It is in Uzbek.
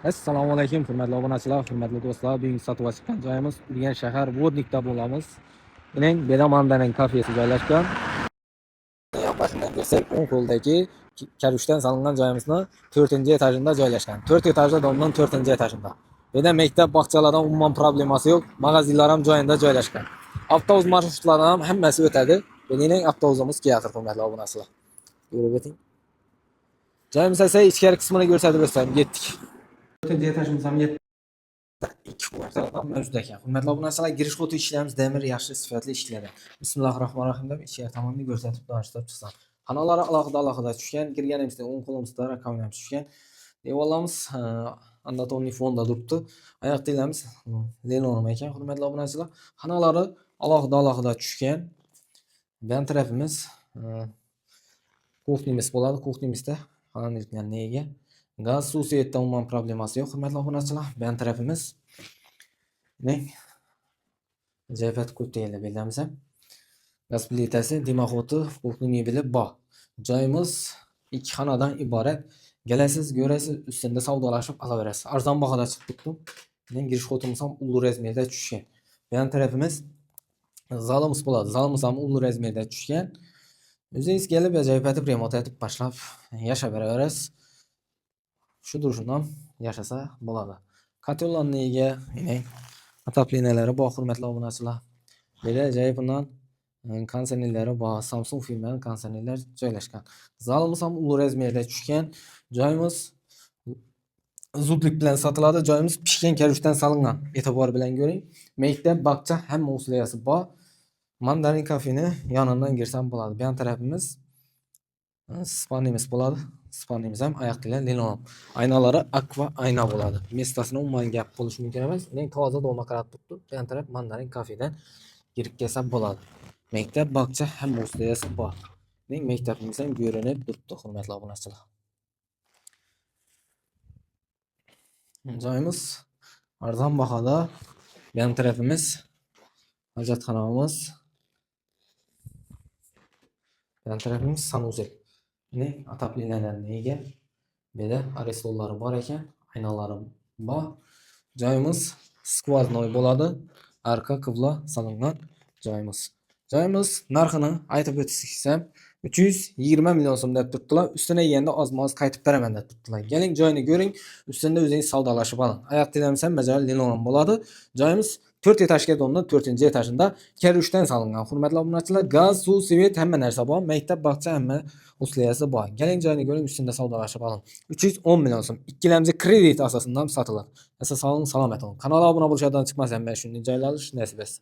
Assalomu alaykum, hurmatli obunachilar, hurmatli do'stlar. Bugun sotuvga chiqqan joyimiz Urganch shahar Vodnikda bo'lamiz. Buning Bedamandaning kafesi joylashgan. Yoqasidan ko'rsak, o'ng qo'ldagi karushdan solingan joyimizni 4-etajida joylashgan. 4 etajda domdan 4-etajida. Bu yerda maktab, bog'chalardan umuman problemasi yo'q. Magazinlar ham joyida joylashgan. Avtobus marshrutlari ham hammasi o'tadi. Buning avtobusimiz keladi, hurmatli obunachilar. Yurib o'ting. Joyimiz esa ichkari qismini ko'rsatib o'tsam, yetdik. 4-etajimiz ham yetdi. İki kvartaldan mavjud ekan. Hurmatli obunachilar, girish xoti ishlaymiz, demir yaxshi sifatli ishlanadi. Bismillahirrohmanirrohim deb ichkari tomonini ko'rsatib tanishtirib chiqsam. Xonalari alohida tushgan, kirganimizda o'ng qo'limizda raqamlar tushgan. Devorlarimiz anatomiy fonda turibdi. Oyoq tiyilamiz lenorm ekan, hurmatli obunachilar. Xonalari alohida tushgan. Bu tarafimiz kuxnyamiz bo'ladi. Kuxnyamizda xonadonliklar nega gaz, suv, svetda umuman problemasi yo'q, hurmatli obunachilar. Bu tarafimiz Jayfat ko'tayli bilamiz. Gaz plitasi, dimoxoti, kuxnya mebeli bor. Joyimiz 2 xonadan iborat. Kelasiz, ko'rasiz, ustida savdolashib olaverasiz. Arzon bahoda chiqib ketdi. Men girish xotimiz ham ulu razmerda tushgan. Bu tarafimiz zalimiz bo'ladi. Zalimiz ham ulu razmerda tushgan. O'zingiz kelib jayfatib remont etib boshlab yashab beraverasiz. Shu durishdan yashasa bo'ladi. Kotellarning ega, ataplinalari bor, hurmatli obunachilar. Beda jaybidan konsernerlari bor, Samsung firmaning konsernerlari joylashgan. Zalimiz ham ulu razmerda tushgan. Joyimiz zudlik bilan sotiladi. Joyimiz pishgan karushdan solingan. E'tibor bilan ko'ring. Maktab, bog'cha hamma uslasi bor. Mandarin kafeni yonidan girsam bo'ladi. Bu tarafimiz spanimiz bo'ladi. Spanimiz ham oyoq bilan linoleum. Aynalari aqua ayna bo'ladi. Mestasini umuman gap bo'lishi mumkin emas. Uning toza dolma qarab turibdi. Bu taraf mandarin kafedan girib kelsa bo'ladi. Maktab, bog'cha hamma uslasi bor. Uning maktabimiz ham ko'rinib turibdi, hurmatli obunachilar. Joyimiz arzon bahoda. Bu tarafimiz hojatxonamiz. Bu tarafimiz sanuzel. Ataplinlarga ega. Bu yerda arestollari bor ekan, aynalari bor. Joyimiz skvoznoy bo'ladi. Arqa qibla solingan joyimiz. Joyimiz narxini aytib o'tsam 320 million so'm deb turibdilar. Ustuna yeganda oz-moz qaytib beraman deb turibdilar. Keling, joyini ko'ring, ustunda o'zingiz savdolashib oling. Oyoq tilamsa majal linoleum bo'ladi. Joyimiz 4 etajga domda 4-etajida karushdan solingan. Hurmatli obunachilar, gaz, suv, svet hamma narsa bor. Maktab, bog'cha hamma uslasi bor. Keling, joyini ko'ring, ustunda savdolashib oling. 310 million so'm. Ikkilamchi kredit asosida ham sotiladi. Sog' salomat bo'ling. Kanalga obuna bo'lishdan chiqmasan, men shunday joylar nasib etsin.